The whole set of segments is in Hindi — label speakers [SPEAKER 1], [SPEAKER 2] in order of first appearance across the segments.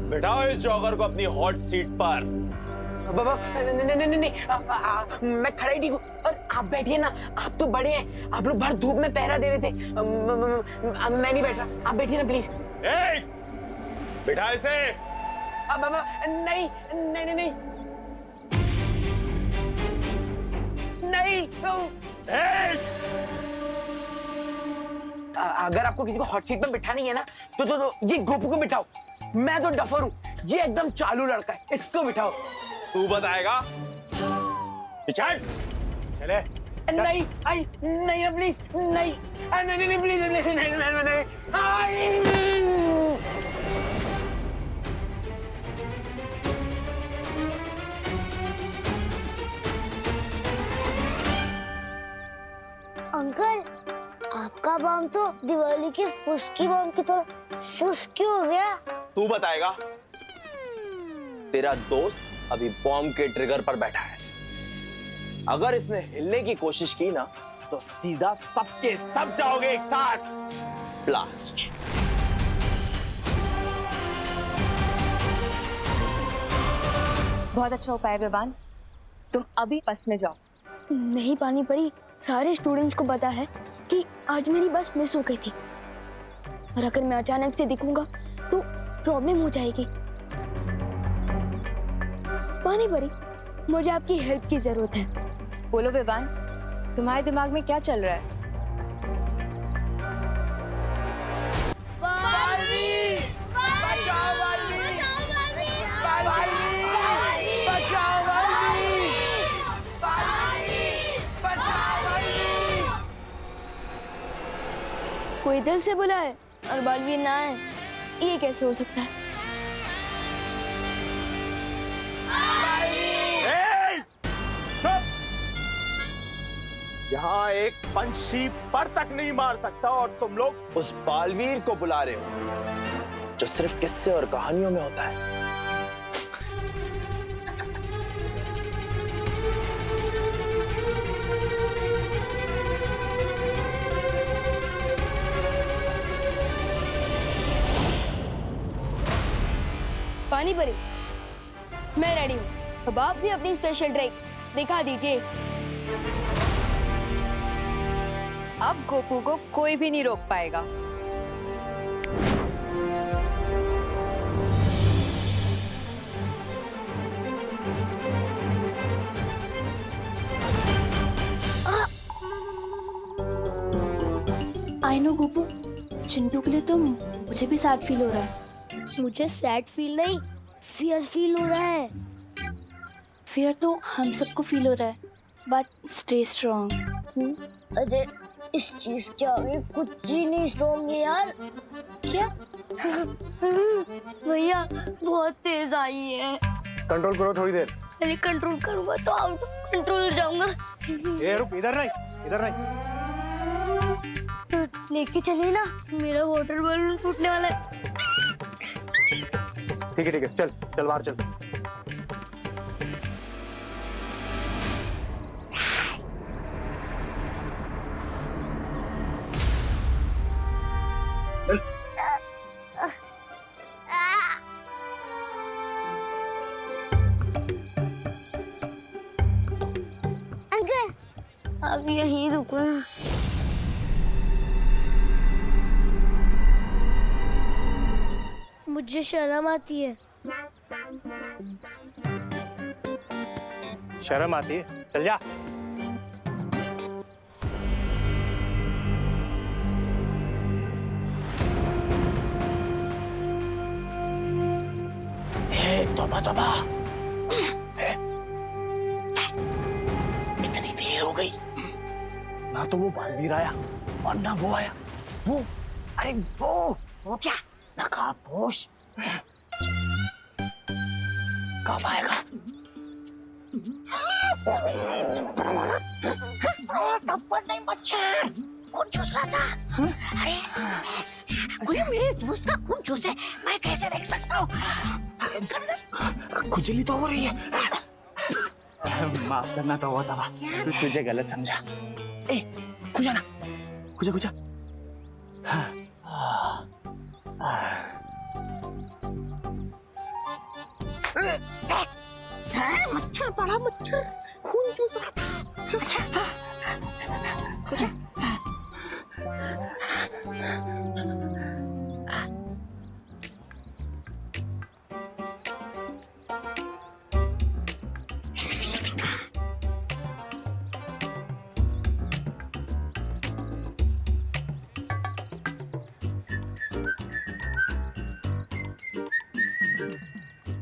[SPEAKER 1] बिठाओ इस जॉगर को अपनी हॉट सीट पर।
[SPEAKER 2] बाबा नहीं, मैं खड़ा ही ठीक हूँ। और आप बैठिए ना, आप तो बड़े हैं, आप लोग बाहर धूप में पहरा दे रहे थे। मैं नहीं बैठ रहा, आप बैठिए ना प्लीज।
[SPEAKER 1] बिठा इसे।
[SPEAKER 2] बाबा नहीं नहीं नहीं नहीं नहीं। अगर आपको किसी को हॉट सीट पर बिठाना ही है ना तो ये गोपू को बिठाओ। मैं तो डफर हूँ, ये एकदम चालू लड़का है, इसको बिठाओ।
[SPEAKER 1] तू बताएगा? चले।
[SPEAKER 2] नहीं आई नहीं प्लीज नहीं नहीं प्लीज नहीं।
[SPEAKER 3] अंकल, आपका बम तो दिवाली की फुसकी बम की तरह फुस क्यों हो गया?
[SPEAKER 1] तू बताएगा? तेरा दोस्त अभी बॉम्ब के ट्रिगर पर बैठा है। अगर इसने हिलने की कोशिश की ना तो सीधा सबके सब जाओगे एक साथ। ब्लास्ट।
[SPEAKER 4] बहुत अच्छा उपाय विवान, तुम अभी बस में जाओ।
[SPEAKER 3] नहीं पानी परी, सारे स्टूडेंट्स को पता है कि आज मेरी बस मिस हो गई थी और अगर मैं अचानक से दिखूंगा तो प्रॉब्लम हो जाएगी। पानी परी, मुझे आपकी हेल्प की जरूरत है।
[SPEAKER 4] बोलो विवान, तुम्हारे दिमाग में क्या चल रहा है?
[SPEAKER 3] कोई दिल से बुला है और बालवीर ना है, ये कैसे हो सकता है?
[SPEAKER 1] यहाँ एक पंछी पर तक नहीं मार सकता और तुम लोग उस बालवीर को बुला रहे हो जो सिर्फ किस्से और कहानियों में होता है।
[SPEAKER 3] पानी परी, मैं रेडी हूँ। अब आप भी अपनी स्पेशल ट्रिक दिखा दीजिए।
[SPEAKER 4] अब गोपू को कोई भी नहीं रोक पाएगा।
[SPEAKER 3] आई नो गोपू, चिंटू के लिए तो मुझे भी सैड फील हो रहा है। मुझे सैड फील नहीं, फियर फील हो रहा है। फियर तो हम सबको फील हो रहा है, बट स्टे स्ट्रॉन्ग। अरे इस चीज के आगे कुछ ही नहीं स्ट्रॉन्ग है यार। क्या? भैया बहुत तेज आई है।
[SPEAKER 5] कंट्रोल करो थोड़ी देर।
[SPEAKER 3] अरे कंट्रोल करूंगा तो आउट ऑफ कंट्रोल हो जाऊंगा।
[SPEAKER 5] ये रुक, इधर नहीं।
[SPEAKER 3] तो लेके चलिए ना, मेरा वाटर बलून फूटने वाला है।
[SPEAKER 5] ठीक है, चल बाहर चल।
[SPEAKER 3] अंकल, अब यहीं रुको ना। मुझे शर्म आती है।
[SPEAKER 5] शर्म आती है? चल जा।
[SPEAKER 2] तौबा इतनी देर हो गई, ना तो वो बालवीर आया और ना वो आया। अरे वो क्या नकाबपोश कब आएगा? थप्पड़ नहीं बच्चा, खून चूस रहा था। अरे कोई मेरे दोस्त का खून चूसे, मैं कैसे देख सकता हूँ? खुजली तो हो रही है।
[SPEAKER 5] माफ करना तो हुआ था, तुझे गलत समझा।
[SPEAKER 2] खुजा ना, खुजा। मच्छर पड़ा, मच्छर खून चूस रहा था।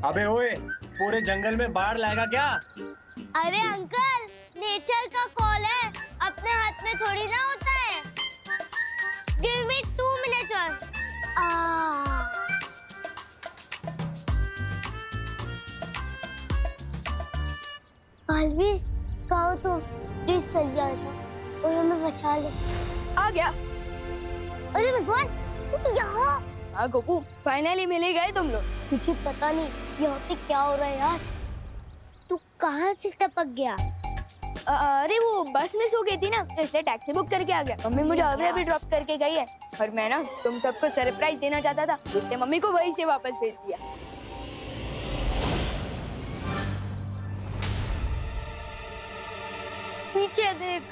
[SPEAKER 5] अबे ओए, पूरे जंगल में बाढ़ लाएगा क्या?
[SPEAKER 6] अरे अंकल, नेचर का कॉल है, अपने हाथ में थोड़ी ना होता है। गिव मी 2 मिनट्स और बालवीर, कहो तुम प्लीज चल जाओ और हमें बचा लो।
[SPEAKER 3] आ गया।
[SPEAKER 6] अरे भगवान, यहाँ
[SPEAKER 3] हाँ गोपू, फाइनली मिल ही गए तुम लोग।
[SPEAKER 6] मुझे पता नहीं यहाँ पे क्या हो रहा है यार। तू कहाँ से टपक गया?
[SPEAKER 3] अरे वो बस मिस हो गई थी ना, तो इसलिए टैक्सी बुक करके आ गया। मम्मी मुझे अभी ड्रॉप करके गई है और मैं ना तुम सबको सरप्राइज देना चाहता था, इसलिए मम्मी को वहीं से वापस भेज दिया।
[SPEAKER 6] नीचे देख।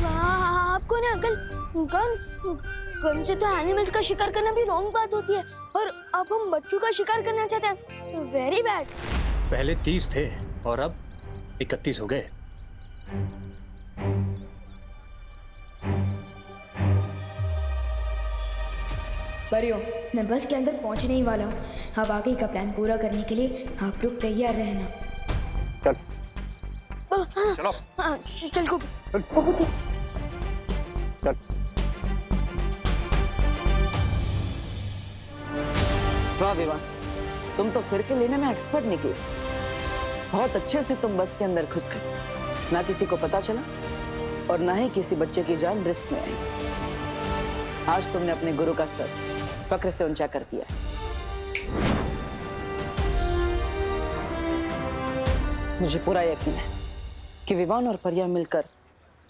[SPEAKER 3] आपको ना अंकल, गन से तो एनिमल्स का शिकार करना भी रॉन्ग बात होती है, और अब हम बच्चों का शिकार करना चाहते हैं, वेरी बैड।
[SPEAKER 5] पहले 30 थे और अब 31 हो गए।
[SPEAKER 7] परियों, मैं बस के अंदर पहुंचने ही वाला हूँ। अब आगे का प्लान पूरा करने के लिए आप लोग तैयार रहना।
[SPEAKER 5] चल चलो।
[SPEAKER 3] हाँ, चल को
[SPEAKER 5] चल।
[SPEAKER 2] वाह विवान, तुम तो फिर के लेने में एक्सपर्ट निकले। बहुत अच्छे से तुम बस के अंदर घुस गए, ना किसी को पता चला और ना ही किसी बच्चे की जान रिस्क में आई। आज तुमने अपने गुरु का सर फक्र से ऊंचा कर दिया। मुझे पूरा यकीन है कि विवान और परिया मिलकर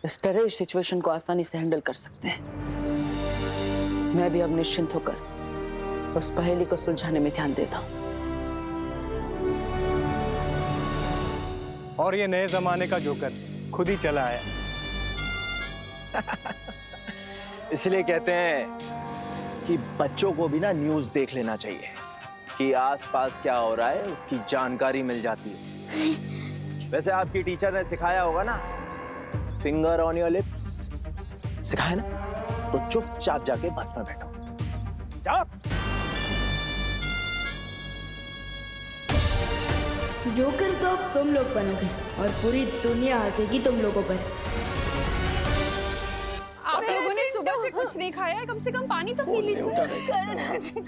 [SPEAKER 2] इस टेररिस सिचुएशन को आसानी से हैंडल कर सकते हैं। मैं भी अब निश्चिंत होकर उस पहेली को सुलझाने में ध्यान देता हूं।
[SPEAKER 5] और ये नए जमाने का जोकर खुद ही चला आया।
[SPEAKER 1] इसलिए कहते हैं कि बच्चों को भी ना न्यूज़ देख लेना चाहिए कि आसपास क्या हो रहा है, उसकी जानकारी मिल जाती है। वैसे आपकी टीचर ने सिखाया होगा ना, फिंगर ऑन योर लिप्स, सिखाया ना? तो चुपचाप जाके बस में बैठो। जाओ।
[SPEAKER 7] जोकर तो अब तुम लोग बनोगे और पूरी दुनिया हंसेगी तुम लोगों पर।
[SPEAKER 8] आप लोगों ने सुबह से कुछ नहीं खाया है, कम से कम पानी तो पी लीजिए।
[SPEAKER 2] करुणा जी,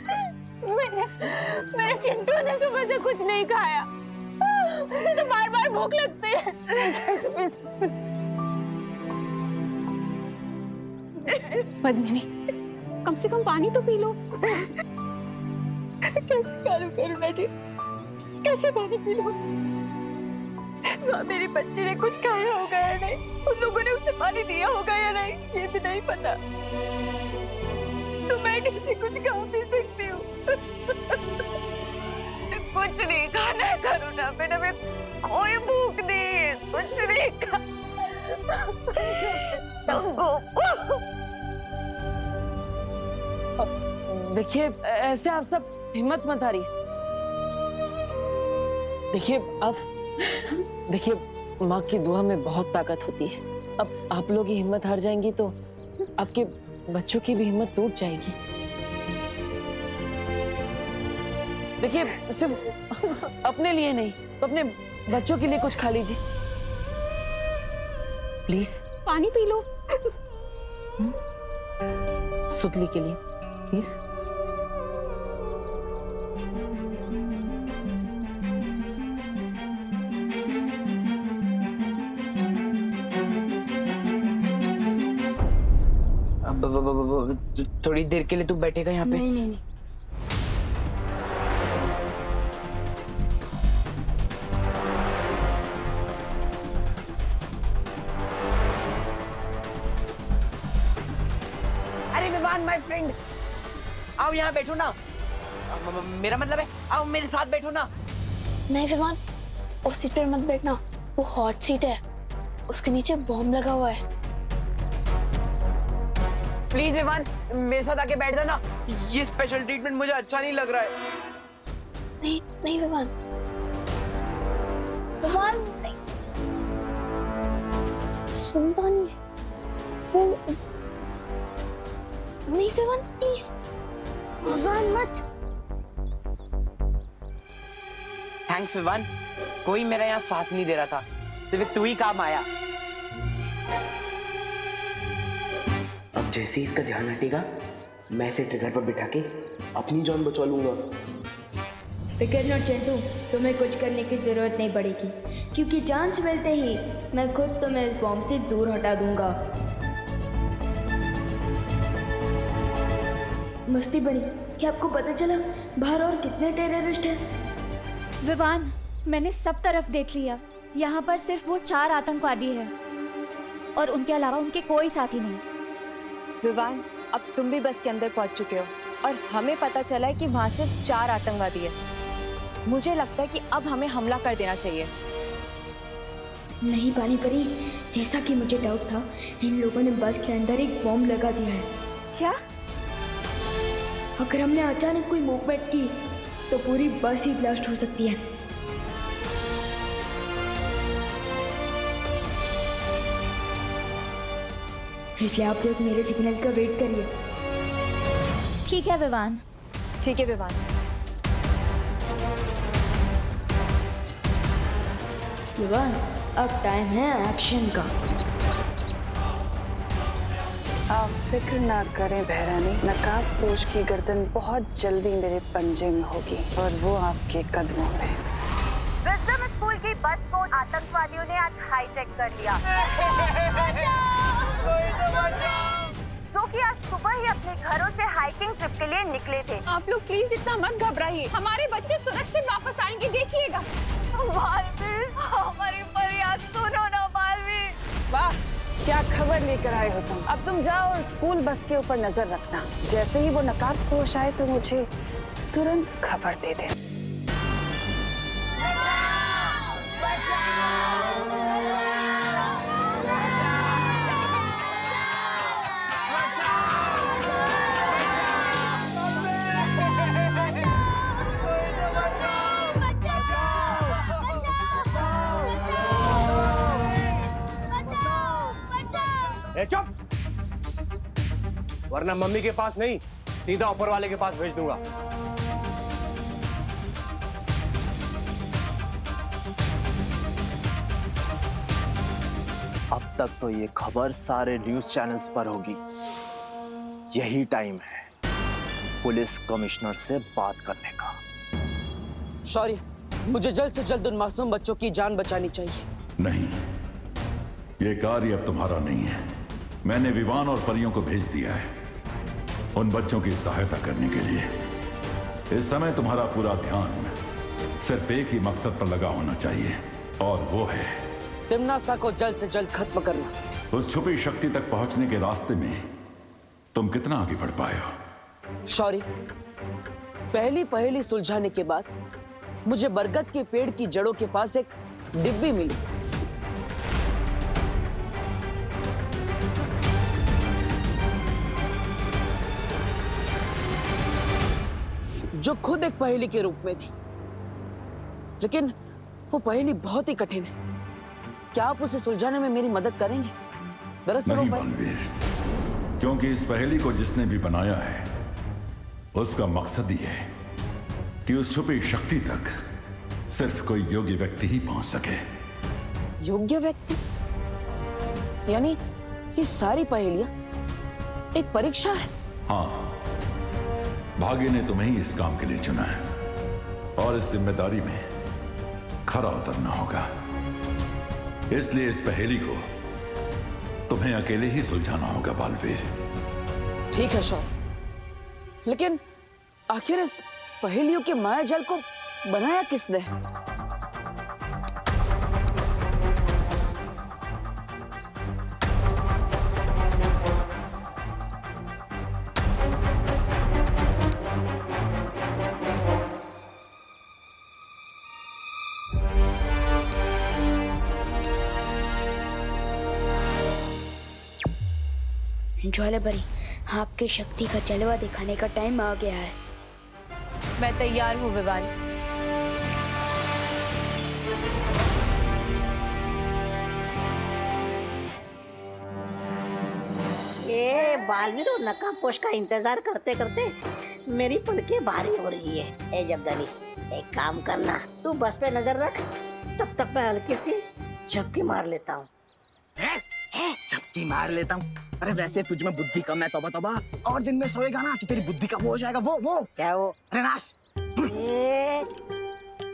[SPEAKER 2] मेरे चिंटू ने सुबह से कुछ नहीं खाया, उसे तो बार बार भूख लगती है।
[SPEAKER 8] पद्मिनी, कम से कम पानी तो पी लो।
[SPEAKER 7] कैसे करूं करुणा जी, कैसे पानी पी लूं? मेरी बच्ची ने कुछ खाया होगा या नहीं, उन लोगों ने उसे पानी दिया होगा या नहीं, ये भी नहीं पता। तो मैं कैसे कुछ खा पी सकती हूँ? कुछ नहीं खाना है करुणा, बेटा मैं कोई भूख नहीं है, कुछ नहीं खा।
[SPEAKER 2] देखिए, ऐसे आप सब हिम्मत मत हारिए। देखिए माँ की दुआ में बहुत ताकत होती है। अब आप लोग ही हिम्मत हार जाएंगी तो आपके बच्चों की भी हिम्मत टूट जाएगी। देखिए, सिर्फ अपने लिए नहीं, तो अपने बच्चों के लिए कुछ खा लीजिए प्लीज।
[SPEAKER 8] पानी पी लो।
[SPEAKER 2] सुतली के लिए प्लीज। थोड़ी देर के लिए तू बैठेगा यहाँ पे?
[SPEAKER 3] नहीं नहीं नहीं।
[SPEAKER 9] विवान माय फ्रेंड, आओ यहाँ बैठो ना। मेरा मतलब है आओ मेरे साथ बैठो ना।
[SPEAKER 3] नहीं विमान, उस सीट पर मत बैठना, वो हॉट सीट है, उसके नीचे बॉम्ब लगा हुआ है।
[SPEAKER 9] प्लीज विवान मेरे साथ आके बैठ जाना, ये स्पेशल ट्रीटमेंट मुझे अच्छा नहीं लग रहा है।
[SPEAKER 3] नहीं नहीं विमान, विमान नहीं, सुनता नहीं है। फिर नहीं विमान प्लीज, विमान मत।
[SPEAKER 9] थैंक्स विवान, कोई मेरा यहाँ साथ नहीं दे रहा था, सिर्फ तू ही काम आया।
[SPEAKER 10] अब जैसे ही इसका ध्यान हटेगा मैं इसे ट्रिगर पर बिठा के अपनी जान बचा लूंगा।
[SPEAKER 7] फिकर नॉट चिंटू, तुम्हें कुछ करने की जरूरत नहीं पड़ेगी, क्योंकि चांस मिलते ही मैं खुद तुम्हें इस बॉम्ब से दूर हटा दूंगा। मस्ती बनी, क्या आपको पता चला बाहर और कितने टेररिस्ट हैं?
[SPEAKER 11] विवान, मैंने सब तरफ देख लिया, यहाँ पर सिर्फ वो 4 आतंकवादी हैं और उनके अलावा उनके कोई साथी नहीं।
[SPEAKER 4] विवान, अब तुम भी बस के अंदर पहुंच चुके हो और हमें पता चला है कि वहाँ सिर्फ 4 आतंकवादी है। मुझे लगता है कि अब हमें हमला कर देना चाहिए।
[SPEAKER 7] नहीं पानी परी, जैसा कि मुझे डाउट था, इन लोगों ने बस के अंदर एक बॉम्ब लगा दिया है।
[SPEAKER 4] क्या?
[SPEAKER 7] अगर हमने अचानक कोई मूवमेंट की तो पूरी बस ही ब्लास्ट हो सकती है। इसलिए आप लोग मेरे सिग्नल का वेट करिए।
[SPEAKER 11] ठीक है विवान।
[SPEAKER 4] ठीक है विवान।
[SPEAKER 7] विवान, अब टाइम है एक्शन का।
[SPEAKER 2] आप फिक्र ना करें बहरानी, नकाबपोश की गर्दन बहुत जल्दी मेरे पंजे में होगी और वो आपके कदमों में।
[SPEAKER 12] विजडम स्कूल की बस को आतंकवादियों ने आज हाईजैक कर लिया, जो कि आज सुबह ही अपने घरों से हाइकिंग ट्रिप के लिए निकले थे।
[SPEAKER 8] आप लोग प्लीज इतना मत घबराइए, हमारे बच्चे सुरक्षित वापस आएंगे, देखिएगा।
[SPEAKER 12] मालवीर, हमारी फरियाद सुनो ना मालवीर।
[SPEAKER 2] वाह, क्या खबर लेकर आए हो तुम। अब तुम जाओ और स्कूल बस के ऊपर नजर रखना, जैसे ही वो नकाबपोश आए तो मुझे तुरंत खबर दे दे।
[SPEAKER 5] चुप, वरना मम्मी के पास नहीं सीधा ऊपर वाले के पास भेज दूंगा।
[SPEAKER 1] अब तक तो ये खबर सारे न्यूज चैनल्स पर होगी। यही टाइम है पुलिस कमिश्नर से बात करने का।
[SPEAKER 2] शौर्य, मुझे जल्द से जल्द उन मासूम बच्चों की जान बचानी चाहिए।
[SPEAKER 13] नहीं, ये कार्य अब तुम्हारा नहीं है। मैंने विवान और परियों को भेज दिया है उन बच्चों की सहायता करने के लिए। इस समय तुम्हारा पूरा ध्यान सिर्फ एक ही मकसद पर लगा होना चाहिए, और वो है
[SPEAKER 2] तिम्नासा को जल्द से जल्द खत्म करना।
[SPEAKER 13] उस छुपी शक्ति तक पहुंचने के रास्ते में तुम कितना आगे बढ़ पाए हो?
[SPEAKER 2] शौर्य, पहली पहेली सुलझाने के बाद मुझे बरगद के पेड़ की जड़ों के पास एक डिब्बी मिली। जो खुद एक पहेली के रूप में थी, लेकिन वो पहेली बहुत ही कठिन है। क्या आप उसे सुलझाने में मेरी मदद करेंगे? दरअसल
[SPEAKER 13] नहीं बालवीर, क्योंकि इस पहेली को जिसने भी बनाया है उसका मकसद ही है कि उस छुपी शक्ति तक सिर्फ कोई योग्य व्यक्ति ही पहुंच सके।
[SPEAKER 2] योग्य व्यक्ति? यानी ये सारी पहेलियां एक परीक्षा है?
[SPEAKER 13] हाँ, भाग्य ने तुम्हें ही इस काम के लिए चुना है और इस जिम्मेदारी में खरा उतरना होगा। इसलिए इस पहेली को तुम्हें अकेले ही सुलझाना होगा बालवीर।
[SPEAKER 2] ठीक है शौर्य, लेकिन आखिर इस पहेलियों के मायाजाल को बनाया किसने?
[SPEAKER 7] ज्वाला परी, आपके शक्ति का जलवा दिखाने का टाइम आ गया है।
[SPEAKER 4] मैं तैयार हूँ विवान।
[SPEAKER 14] ये बालवीर और नकाबपोश का इंतजार करते करते मेरी पलकें भारी हो रही है। ए जब्दाली, एक काम करना, तू बस पे नजर रख, तब तक मैं हल्की सी झपकी मार लेता हूँ।
[SPEAKER 10] झपकी मार लेता हूँ। अरे वैसे तुझ में बुद्धि कम है, तौबा तौबा। और दिन में सोएगा ना तो तेरी बुद्धि का वो हो जाएगा। वो
[SPEAKER 14] क्या वो?
[SPEAKER 10] अरे नाश।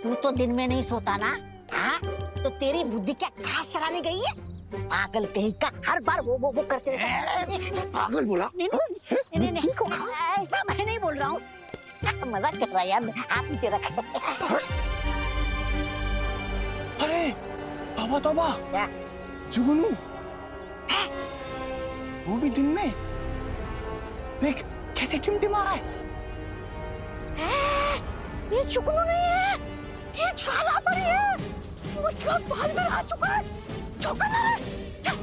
[SPEAKER 14] तू तो दिन में नहीं सोता ना? हाँ, तो तेरी बुद्धि क्या घास चराने गई है? पागल कहीं का, हर बार वो करते रहता है।
[SPEAKER 10] पागल बोला?
[SPEAKER 14] नहीं, ऐसा मैं नहीं बोल रहा हूँ, मजाक कर रहा है यार। आप नीचे रख।
[SPEAKER 10] अरे तौबा तौबा,
[SPEAKER 14] क्या
[SPEAKER 10] जुगनू, वो भी दिन में? देख कैसे टिमटिमा रहा है।
[SPEAKER 14] ये जुगनू नहीं है, ये ज्वाला परी है। मतलब बाल में आ चुका है। चौका ना रे, चलो।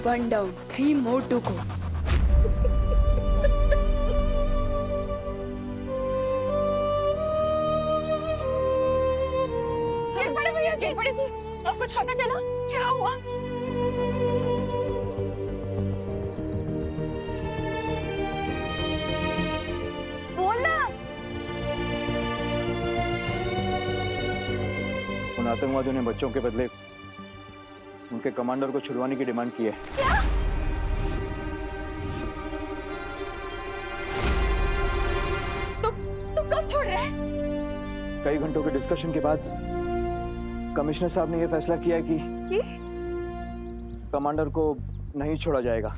[SPEAKER 7] One down, 3 more to go.
[SPEAKER 8] गिर पड़े जी, अब कुछ पता चला? क्या हुआ?
[SPEAKER 14] बोलना।
[SPEAKER 15] उन आतंकवादियों ने बच्चों के बदले उनके कमांडर को छुड़वाने की डिमांड की है।
[SPEAKER 14] क्या?
[SPEAKER 8] तो कब छोड़ रहे हैं?
[SPEAKER 15] कई घंटों के डिस्कशन के बाद कमिश्नर साहब ने यह फैसला किया है कि कमांडर को नहीं छोड़ा जाएगा।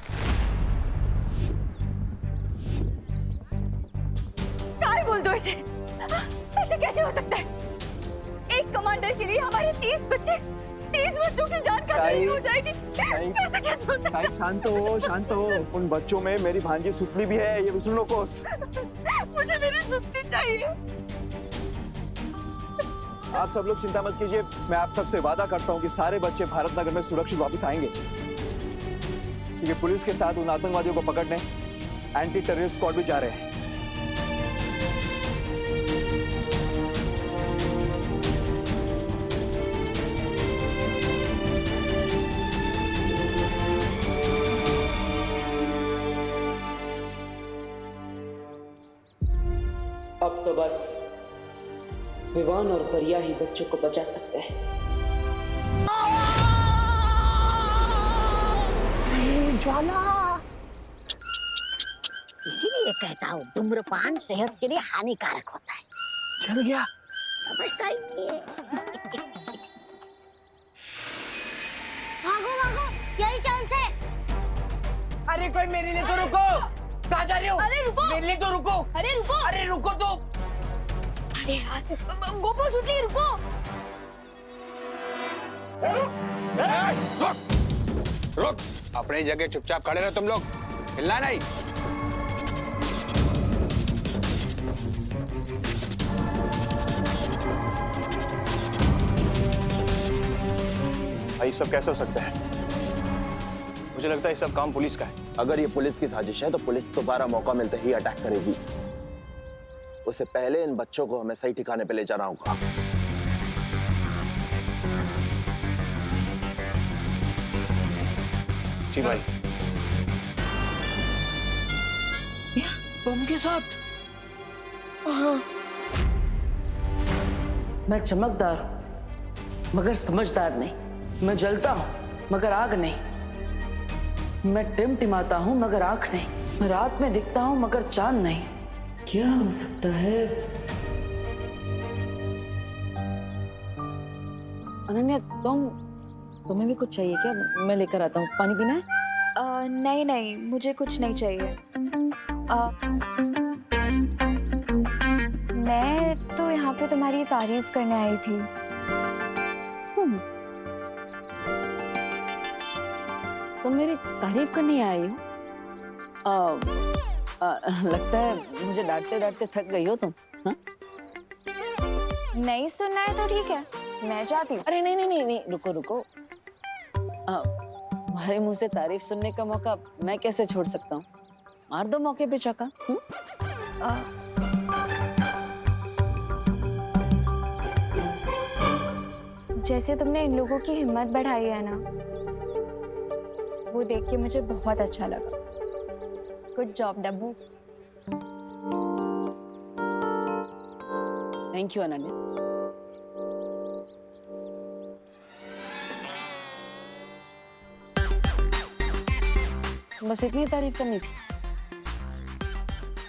[SPEAKER 11] काय बोल दो इसे, ऐसे कैसे हो सकता है? एक कमांडर के लिए हमारे 30 बच्चों की जान खतरे में हो जाएगी। ऐसे कैसे हो सकता है?
[SPEAKER 15] शांत हो। उन बच्चों में मेरी भांजी सुतली भी है, ये भी सुन लो कोस।
[SPEAKER 11] मुझे मेरी सुतली चाहिए।
[SPEAKER 15] आप सब लोग चिंता मत कीजिए, मैं आप सबसे वादा करता हूं कि सारे बच्चे भारत नगर में सुरक्षित वापस आएंगे। क्योंकि पुलिस के साथ उन आतंकवादियों को पकड़ने एंटी टेररिस्ट स्क्वाड भी जा रहे हैं।
[SPEAKER 10] अब तो बस विवान और परिया ही बच्चों को बचा सकते हैं।
[SPEAKER 14] ज्वाला, इसीलिए कहता हूँ धूम्रपान सेहत के लिए हानिकारक होता है।
[SPEAKER 10] चल गया,
[SPEAKER 14] समझता ही नहीं है।
[SPEAKER 6] भागो भागो, यही चांस है।
[SPEAKER 9] अरे कोई मेरे लिए तो रुको। कहाँ जा रहे हो?
[SPEAKER 8] अरे रुको,
[SPEAKER 9] मेरे लिए तो रुको।
[SPEAKER 8] अरे रुको,
[SPEAKER 9] अरे रुको तो।
[SPEAKER 8] अरे यार, गोपो सुतली, रुको।
[SPEAKER 16] रुक, अपनी जगह चुपचाप खड़े रहो तुम लोग, हिलना नहीं।
[SPEAKER 15] भाई सब कैसे हो सकता है? मुझे लगता है ये सब काम पुलिस का है।
[SPEAKER 1] अगर ये पुलिस की साजिश है तो पुलिस दोबारा मौका मिलते ही अटैक करेगी। उससे पहले इन बच्चों को हमें सही ठिकाने पे ले जाना होगा।
[SPEAKER 15] जी भाई।
[SPEAKER 10] बम के साथ?
[SPEAKER 2] मैं चमकदार हूं मगर समझदार नहीं। मैं जलता हूं मगर आग नहीं। मैं टिमटिमाता हूं मगर आंख नहीं। मैं रात में दिखता हूं मगर चांद नहीं। क्या हो सकता है? अनन्या, तुम्हें भी कुछ चाहिए क्या? मैं लेकर आता हूँ। पानी पीना है?
[SPEAKER 4] नहीं नहीं, मुझे कुछ नहीं चाहिए। मैं तो यहाँ पे तुम्हारी तारीफ करने आई थी।
[SPEAKER 2] तुम मेरी तारीफ करने आई हो? लगता है मुझे डांटते डांटते थक गई हो तुम। हाँ?
[SPEAKER 4] नहीं सुनना है तो ठीक है, मैं जाती हूँ।
[SPEAKER 2] अरे नहीं नहीं नहीं नहीं, रुको रुको। तुम्हारे मुंह से तारीफ सुनने का मौका मैं कैसे छोड़ सकता हूँ? मार दो मौके पे चौका।
[SPEAKER 4] जैसे तुमने इन लोगों की हिम्मत बढ़ाई है ना, वो देख के मुझे बहुत अच्छा लगा। Good job Dabbu.
[SPEAKER 2] Thank you Ananya. बस इतनी तारीफ करनी थी?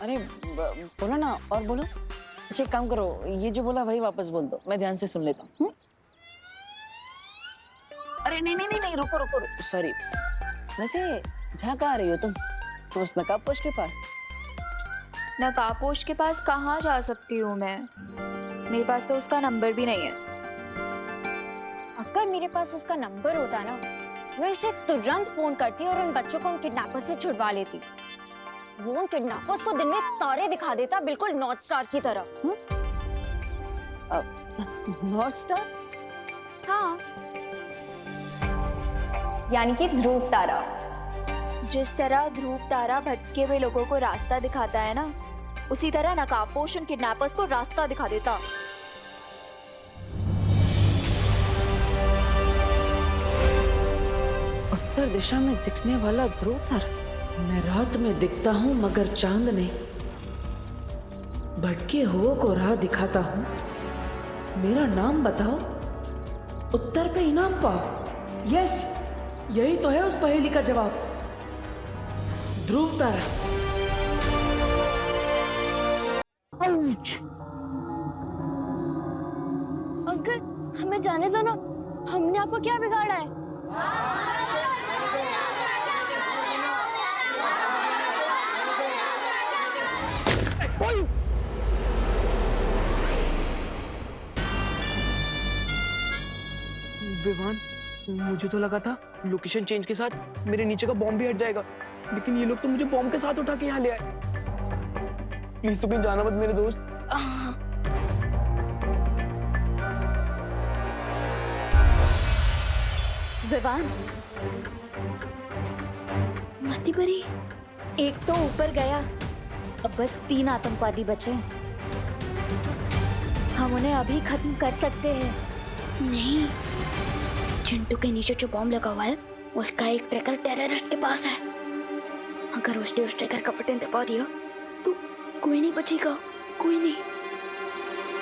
[SPEAKER 2] अरे बोलो ना, और बोलो। अच्छा एक काम करो, ये जो बोला वही वापस बोल दो, मैं ध्यान से सुन लेता हूँ। अरे नहीं नहीं नहीं नहीं, रुको रुको रुको, सॉरी। वैसे जहाँ कहाँ रही हो तुम? उस नकाबपोश के पास?
[SPEAKER 4] नकाबपोश के पास कहाँ जा सकती हूँ मैं? मेरे पास तो उसका नंबर भी नहीं है। अगर मेरे पास उसका नंबर होता ना, मैं इसे तुरंत फोन करती और उन बच्चों को उन किडनैपर्स से छुड़वा लेती। वो उन किडनैपर्स को दिन में तारे दिखा देता, बिल्कुल नॉर्थ स्टार की तरह।
[SPEAKER 2] North star?
[SPEAKER 4] हाँ, यानी कि ध्रुव तारा। जिस तरह ध्रुव तारा भटके हुए लोगों को रास्ता दिखाता है ना, उसी तरह नकाबपोश उन किडनैपर्स को रास्ता दिखा देता।
[SPEAKER 2] उत्तर दिशा में दिखने वाला ध्रुव तारा।
[SPEAKER 17] मैं रात में दिखता हूँ मगर चांद नहीं, भटके हुओं को राह दिखाता हूँ। मेरा नाम बताओ, उत्तर पे इनाम पाओ। यस, यही तो है उस पहेली का जवाब, ध्रुव तारा।
[SPEAKER 3] अंकल हमें जाने दो ना, हमने आपको क्या बिगाड़ा है?
[SPEAKER 9] विवान, मुझे तो लगा था लोकेशन चेंज के साथ मेरे नीचे का बॉम्ब भी हट जाएगा, लेकिन ये लोग तो मुझे बॉम्ब के साथ उठा के यहाँ ले आए। प्लीज तो कहीं जाना मत मेरे दोस्त।
[SPEAKER 4] विवान,
[SPEAKER 3] मस्ती परी।
[SPEAKER 4] एक तो ऊपर गया, अब बस 3 आतंकवादी बचे। हम उन्हें अभी खत्म कर सकते हैं।
[SPEAKER 3] नहीं, चिंटू के नीचे जो बॉम्ब लगा हुआ है, उसका एक ट्रैकर टेररिस्ट के पास है। अगर उसने उस ट्रैकर का बटन दबा दिया तो कोई नहीं बचेगा, कोई नहीं।